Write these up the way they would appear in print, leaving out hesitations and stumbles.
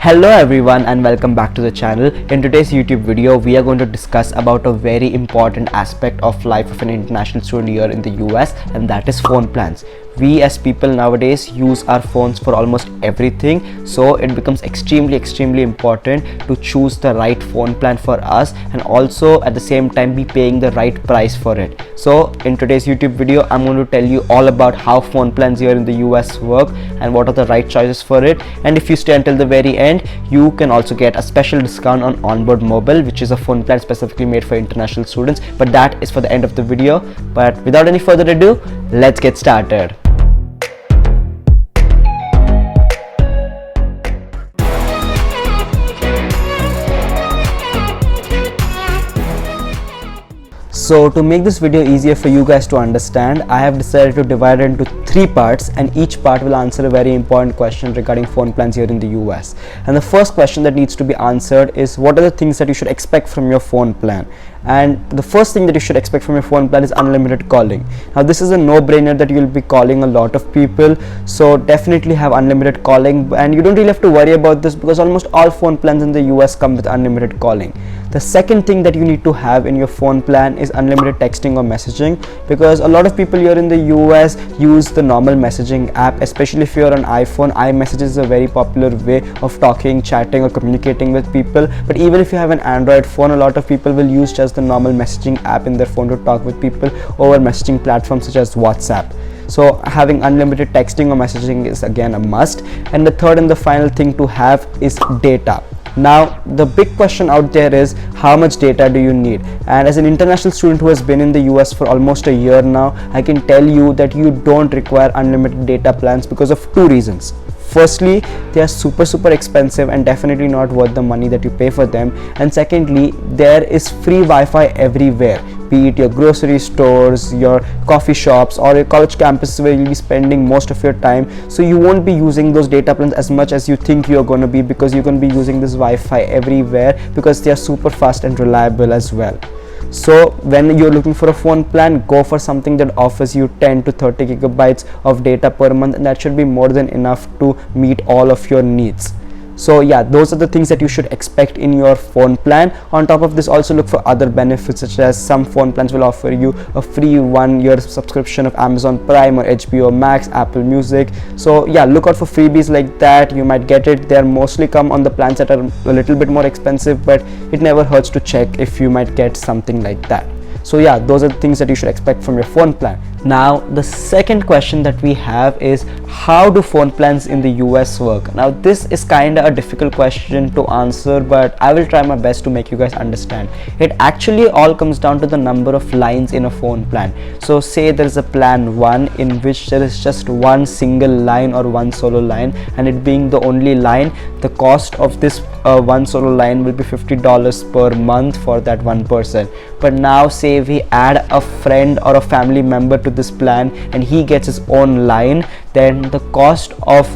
Hello everyone and welcome back to the channel. In today's YouTube video we are going to discuss about a very important aspect of life of an international student here in the US, and that is phone plans. We as people nowadays use our phones for almost everything, so it becomes extremely important to choose the right phone plan for us and also at the same time be paying the right price for it. So in today's YouTube video I'm going to tell you all about how phone plans here in the US work and what are the right choices for it. And if you stay until the very end, you can also get a special discount on Onboard Mobile, which is a phone plan specifically made for international students, but that is for the end of the video. But without any further ado, let's get started. So to make this video easier for you guys to understand, I have decided to divide it into 3 parts, and each part will answer a very important question regarding phone plans here in the US. And the first question that needs to be answered is, what are the things that you should expect from your phone plan? And the first thing that you should expect from your phone plan is unlimited calling. Now this is a no-brainer that you will be calling a lot of people, so definitely have unlimited calling, and you don't really have to worry about this because almost all phone plans in the US come with unlimited calling. The second thing that you need to have in your phone plan is unlimited texting or messaging, because a lot of people here in the US use the normal messaging app, especially if you're on iPhone. iMessage is a very popular way of talking, chatting or communicating with people, but even if you have an Android phone, a lot of people will use just the normal messaging app in their phone to talk with people over messaging platforms such as WhatsApp. So having unlimited texting or messaging is again a must. And the third and the final thing to have is data. Now the big question out there is, how much data do you need? And as an international student who has been in the US for almost a year now, I can tell you that you don't require unlimited data plans because of 2 reasons. Firstly, they are super expensive and definitely not worth the money that you pay for them. And secondly, there is free Wi-Fi everywhere, be it your grocery stores, your coffee shops or your college campuses where you'll be spending most of your time. So you won't be using those data plans as much as you think you're going to be, because you're going to be using this Wi-Fi everywhere because they are super fast and reliable as well. So when you're looking for a phone plan, go for something that offers you 10 to 30 gigabytes of data per month, and that should be more than enough to meet all of your needs. So yeah, those are the things that you should expect in your phone plan. On top of this, also look for other benefits, such as some phone plans will offer you a free 1-year subscription of Amazon Prime or HBO Max, Apple Music. So yeah, look out for freebies like that. You might get it. They mostly come on the plans that are a little bit more expensive, but it never hurts to check if you might get something like that. So yeah, those are the things that you should expect from your phone plan. Now the second question that we have is, how do phone plans in the US work? Now this is kind of a difficult question to answer, but I will try my best to make you guys understand. It actually all comes down to the number of lines in a phone plan. So say there is a plan 1 in which there is just one single line or one solo line, and it being the only line, the cost of this one solo line will be $50 per month for that one person. But now say we add a friend or a family member to this plan and he gets his own line, then the cost of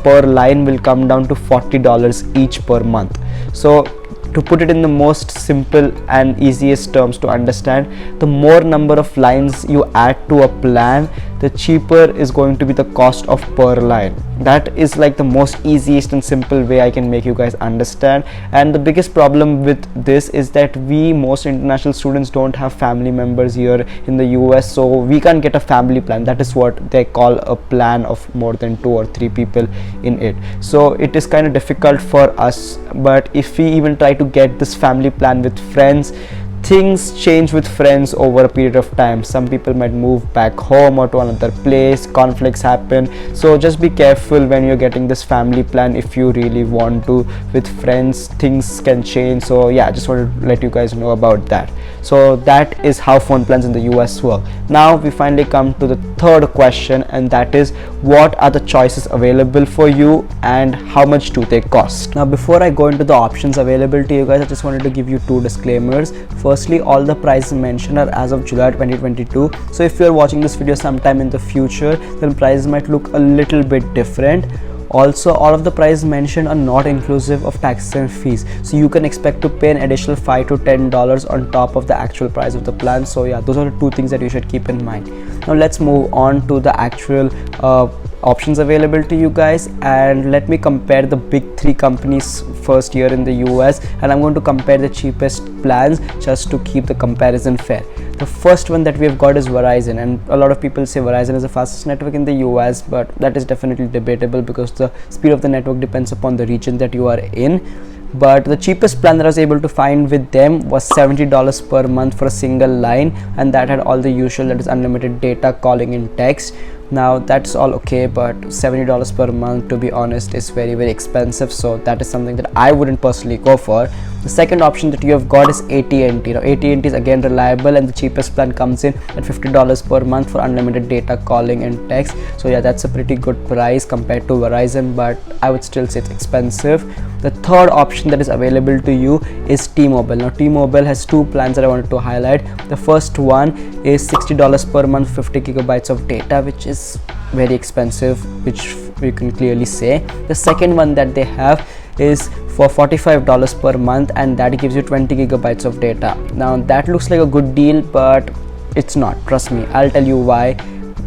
per line will come down to $40 each per month. So to put it in the most simple and easiest terms to understand, the more number of lines you add to a plan, the cheaper is going to be the cost of per line. That is like the most easiest and simple way I can make you guys understand. And the biggest problem with this is that most international students don't have family members here in the US, so we can't get a family plan. That is what they call a plan of more than 2 or 3 people in it. So it is kind of difficult for us, but if we even try to get this family plan with friends, things change with friends over a period of time. Some people might move back home or to another place, conflicts happen. So just be careful when you're getting this family plan. If you really want to, with friends, things can change. So yeah, I just wanted to let you guys know about that. So that is how phone plans in the US work. Now we finally come to the third question, and that is, what are the choices available for you and how much do they cost? Now before I go into the options available to you guys, I just wanted to give you 2 disclaimers. Firstly, all the prices mentioned are as of July 2022. So if you're watching this video sometime in the future, then prices might look a little bit different. Also, all of the prices mentioned are not inclusive of taxes and fees, so you can expect to pay an additional $5 to $10 on top of the actual price of the plan. So yeah, those are the 2 things that you should keep in mind. Now let's move on to the actual options available to you guys, and let me compare the big three companies first here in the US, and I'm going to compare the cheapest plans just to keep the comparison fair. The first one that we have got is Verizon, and a lot of people say Verizon is the fastest network in the US, but that is definitely debatable because the speed of the network depends upon the region that you are in. But the cheapest plan that I was able to find with them was $70 per month for a single line, and that had all the usual, that is unlimited data, calling and text. Now that's all okay, but $70 per month, to be honest, is very expensive, so that is something that I wouldn't personally go for. The second option that you have got is AT&T. Now AT&T is again reliable, and the cheapest plan comes in at $50 per month for unlimited data, calling and text. So yeah, that's a pretty good price compared to Verizon, but I would still say it's expensive. The third option that is available to you is T-Mobile. Now T-Mobile has two plans that I wanted to highlight. The first one is $60 per month, 50 gigabytes of data, which is very expensive, which you can clearly say. The second one that they have is for $45 per month, and that gives you 20 gigabytes of data. Now that looks like a good deal, but it's not, trust me, I'll tell you why.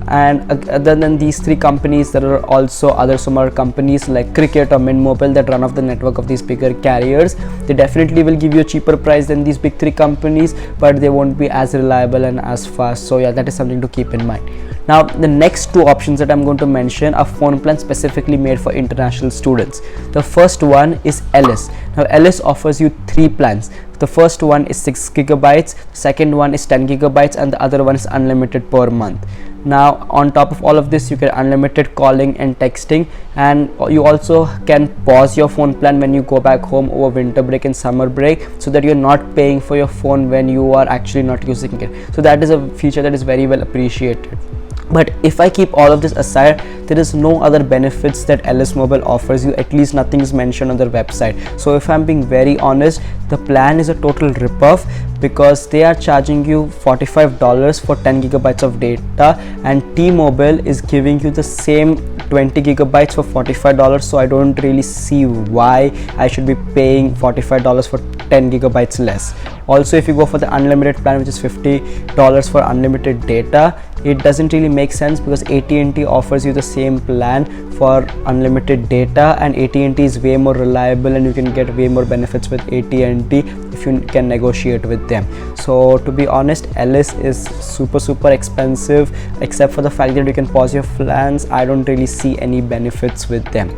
And other than these three companies, there are also other smaller companies like Cricket or Mint Mobile that run off the network of these bigger carriers. They definitely will give you a cheaper price than these big three companies, but they won't be as reliable and as fast. So yeah, that is something to keep in mind. Now the next two options that I'm going to mention are phone plans specifically made for international students. The first one is Ellis. Now Ellis offers you three plans. The first one is 6 gigabytes, second one is 10 gigabytes, and the other one is unlimited per month. Now on top of all of this, you get unlimited calling and texting, and you also can pause your phone plan when you go back home over winter break and summer break, so that you're not paying for your phone when you are actually not using it. So that is a feature that is very well appreciated. But if I keep all of this aside, there is no other benefits that Ellis Mobile offers you, at least nothing is mentioned on their website. So if I'm being very honest, the plan is a total ripoff, because they are charging you $45 for 10 gigabytes of data, and T-Mobile is giving you the same 20 gigabytes for $45. So I don't really see why I should be paying $45 for 10 gigabytes less. Also, if you go for the unlimited plan, which is $50 for unlimited data, it doesn't really make sense, because AT&T offers you the same plan for unlimited data, and AT&T is way more reliable, and you can get way more benefits with AT&T if you can negotiate with them. So to be honest, Ellis is super expensive. Except for the fact that you can pause your plans, I don't really see any benefits with them.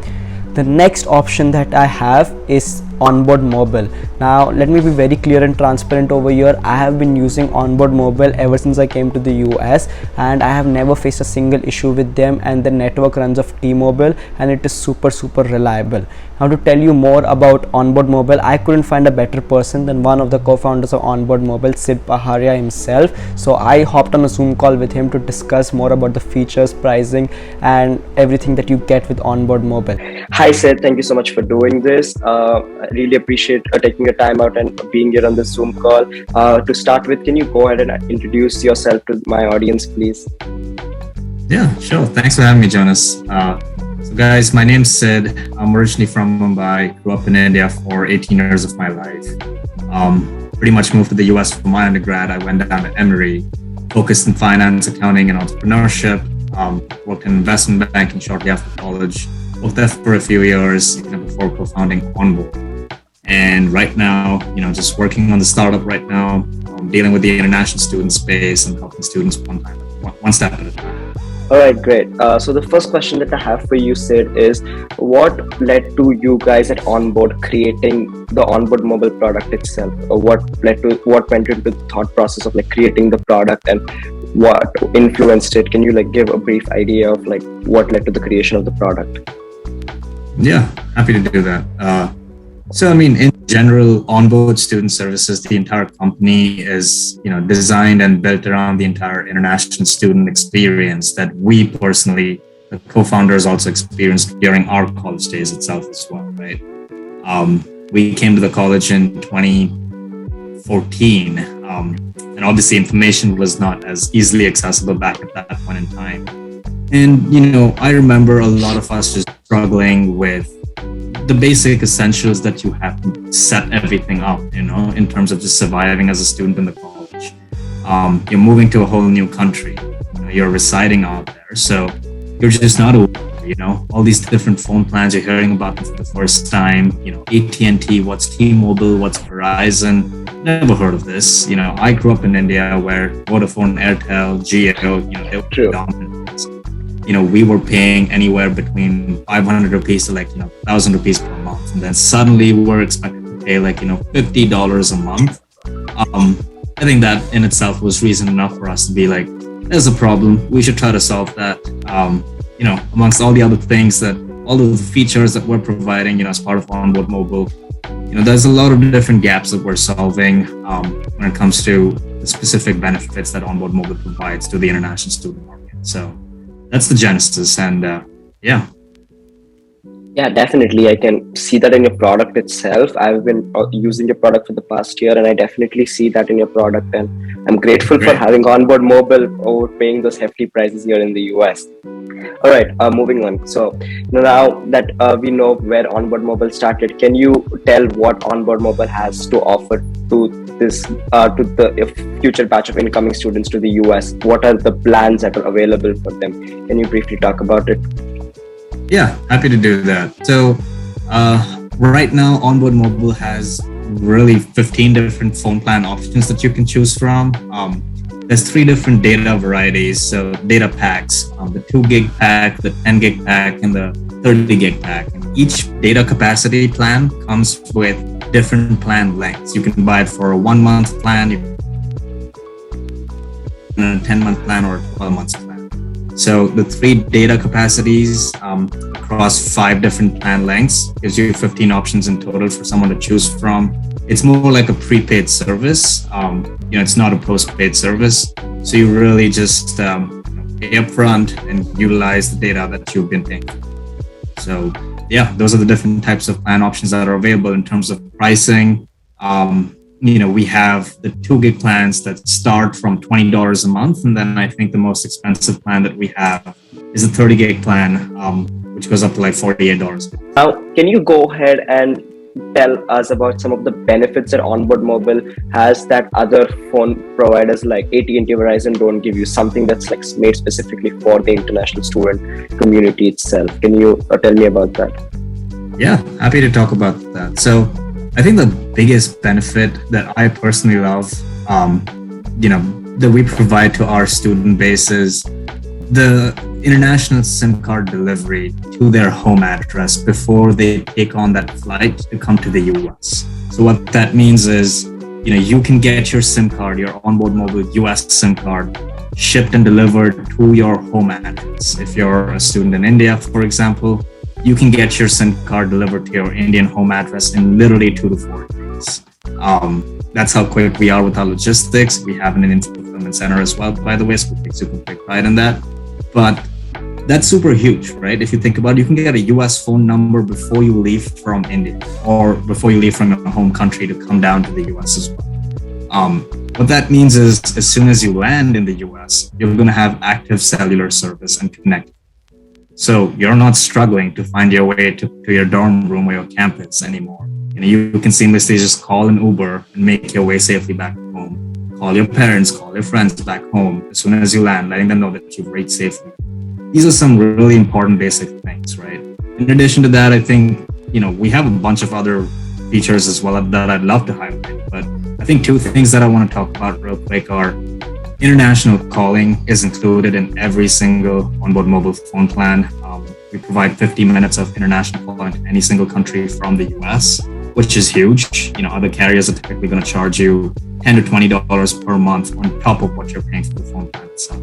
The next option that I have is Onboard Mobile. Now let me be very clear and transparent over here. I have been using Onboard Mobile ever since I came to the US, and I have never faced a single issue with them, and the network runs off T-Mobile, and it is super reliable. Now to tell you more about Onboard Mobile, I couldn't find a better person than one of the co-founders of Onboard Mobile, Sid Paharia himself. So I hopped on a Zoom call with him to discuss more about the features, pricing, and everything that you get with Onboard Mobile. Hi Sid, thank you so much for doing this. I really appreciate taking your time out and being here on this Zoom call. To start with, can you go ahead and introduce yourself to my audience, please? Yeah, sure. Thanks for having me, Jonas. So guys, my name's Sid. I'm originally from Mumbai, grew up in India for 18 years of my life. Pretty much moved to the US for my undergrad. I went down to Emory, focused in finance, accounting, and entrepreneurship. Worked in investment banking shortly after college. Worked there for a few years, before co-founding Onboard. And right now, just working on the startup right now, dealing with the international student space and helping students one step at a time. All right, great. So the first question that I have for you, Sid, is what led to you guys at Onboard creating the Onboard Mobile product itself? Or what went into the thought process of creating the product, and what influenced it? Can you give a brief idea of what led to the creation of the product? Yeah, happy to do that. So, in general, Onboard Student Services, the entire company is, designed and built around the entire international student experience that we personally, the co-founders, also experienced during our college days itself as well, right? We came to the college in 2014, and obviously information was not as easily accessible back at that point in time. And, I remember a lot of us just struggling with the basic essentials that you have to set everything up, in terms of just surviving as a student in the college. You're moving to a whole new country, you're residing out there. So you're just not aware of all these different phone plans, you're hearing about them for the first time. AT&T, what's T-Mobile, what's Verizon? Never heard of this. I grew up in India where Vodafone, Airtel, Jio, they were True. dominant. We were paying anywhere between 500 rupees to 1,000 rupees per month. And then suddenly we're expected to pay $50 a month. I think that in itself was reason enough for us to be like, there's a problem. We should try to solve that. Amongst all the other things all of the features that we're providing, as part of Onboard Mobile, there's a lot of different gaps that we're solving when it comes to the specific benefits that Onboard Mobile provides to the international student market. So that's the genesis, and yeah. Yeah, definitely. I can see that in your product itself. I've been using your product for the past year, and I definitely see that in your product. And I'm grateful for having Onboard Mobile over paying those hefty prices here in the US. All right, moving on. So now that we know where Onboard Mobile started, can you tell what Onboard Mobile has to offer to this to the future batch of incoming students to the US? What are the plans that are available for them? Can you briefly talk about it? Yeah, happy to do that. So right now, Onboard Mobile has really 15 different phone plan options that you can choose from. There's 3 different data varieties, so data packs, the 2 gig pack, the 10 gig pack, and the 30 gig pack. And each data capacity plan comes with different plan lengths. You can buy it for a 1-month plan, a 10-month plan, or a 12-month plan. So the 3 data capacities across 5 different plan lengths gives you 15 options in total for someone to choose from. It's more like a prepaid service. It's not a postpaid service. So you really just pay up front and utilize the data that you've been paying. So yeah, those are the different types of plan options that are available in terms of pricing. We have the 2 gig plans that start from $20 a month. And then I think the most expensive plan that we have is the 30 gig plan, which goes up to $48. Now, can you go ahead and tell us about some of the benefits that Onboard Mobile has that other phone providers like AT&T, Verizon don't give you, something that's made specifically for the international student community itself? Can you tell me about that? Yeah, happy to talk about that. So I think the biggest benefit that I personally love, that we provide to our student base is the international SIM card delivery to their home address before they take on that flight to come to the US. So what that means is, you can get your SIM card, your Onboard Mobile US SIM card, shipped and delivered to your home address. If you're a student in India, for example, you can get your SIM card delivered to your Indian home address in literally 2 to 4 days. That's how quick we are with our logistics. We have an Indian fulfillment center as well, by the way, so we take super big pride in that. But that's super huge, right? If you think about it, you can get a US phone number before you leave from India or before you leave from your home country to come down to the US as well. What that means is as soon as you land in the US, you're going to have active cellular service and connect. So you're not struggling to find your way to your dorm room or your campus anymore. You can seamlessly just call an Uber and make your way safely back home. Call your parents, call your friends back home as soon as you land, letting them know that you've reached safely. These are some really important basic things, right? In addition to that, I think, we have a bunch of other features as well that I'd love to highlight. But I think 2 things that I want to talk about real quick are international calling is included in every single Onboard Mobile phone plan. We provide 50 minutes of international calling to any single country from the US, which is huge. Other carriers are typically going to charge you $10 to $20 per month on top of what you're paying for the phone plan itself.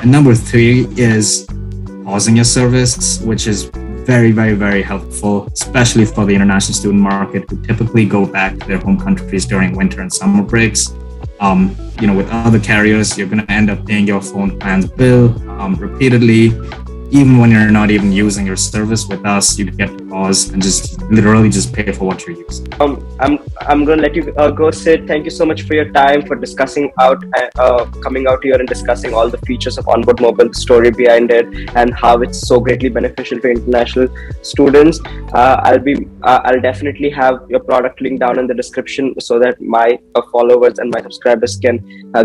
And number 3 is pausing your service, which is very, very, very helpful, especially for the international student market who typically go back to their home countries during winter and summer breaks. With other carriers, you're going to end up paying your phone plan's bill repeatedly, even when you're not even using your service. With us, you get to pause and just literally just pay for what you're using. I'm gonna let you go, Sid. Thank you so much for your time, for discussing coming out here and discussing all the features of Onboard Mobile, the story behind it, and how it's so greatly beneficial to international students. I'll definitely have your product link down in the description so that my followers and my subscribers can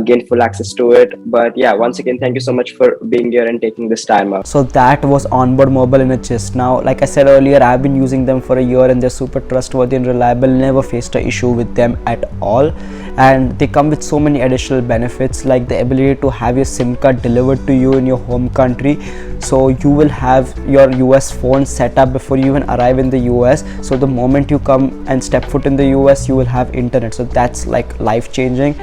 gain full access to it. But yeah, once again, thank you so much for being here and taking this time out. So that was Onboard Mobile in a gist. Now, like I said earlier, I've been using them for a year and they're super trustworthy and reliable. Never faced an issue with them at all, and they come with so many additional benefits, like the ability to have your SIM card delivered to you in your home country. So you will have your US phone set up before you even arrive in the US. So the moment you come and step foot in the US, you will have internet. So that's like life changing.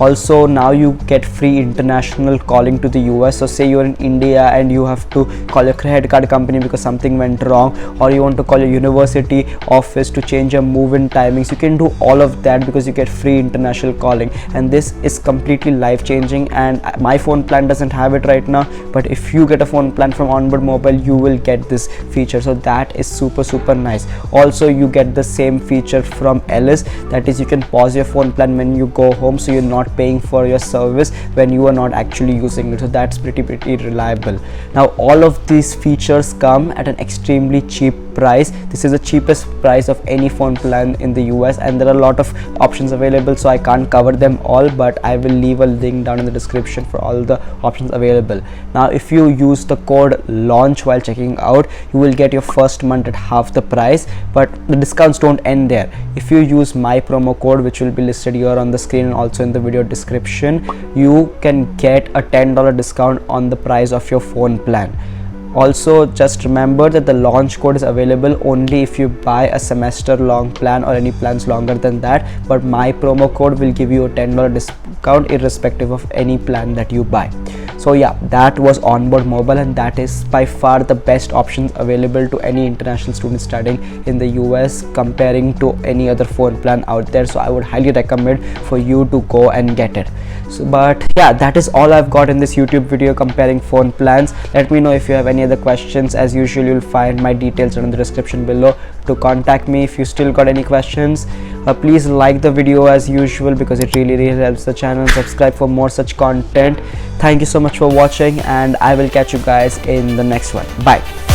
Also, now you get free international calling to the US. So say you're in India and you have to call your credit card company because something went wrong, or you want to call your university office to change your move-in timings, you can do all of that because you get free international calling. And this is completely life-changing, and my phone plan doesn't have it right now, but if you get a phone plan from Onboard Mobile, you will get this feature. So that is super nice. Also, you get the same feature from Ellis, that is you can pause your phone plan when you go home, so you're not paying for your service when you are not actually using it. So that's pretty reliable. Now all of these features come at an extremely cheap price. This is the cheapest price of any phone plan in the US, and there are a lot of options available, so I can't cover them all, but I will leave a link down in the description for all the options available. Now if you use the code LAUNCH while checking out, you will get your first month at half the price, but the discounts don't end there. If you use my promo code, which will be listed here on the screen and also in the video description, you can get a $10 discount on the price of your phone plan. Also, just remember that the launch code is available only if you buy a semester long plan or any plans longer than that, but my promo code will give you a $10 discount irrespective of any plan that you buy. So yeah, that was Onboard Mobile, and that is by far the best options available to any international student studying in the US comparing to any other phone plan out there. So I would highly recommend for you to go and get it. So, but yeah, that is all I've got in this YouTube video comparing phone plans. Let me know if you have any other questions. As usual, you'll find my details in the description below to contact me if you still got any questions. Please like the video as usual because it really helps the channel. Subscribe for more such content. Thank you so much for watching, and I will catch you guys in the next one. Bye.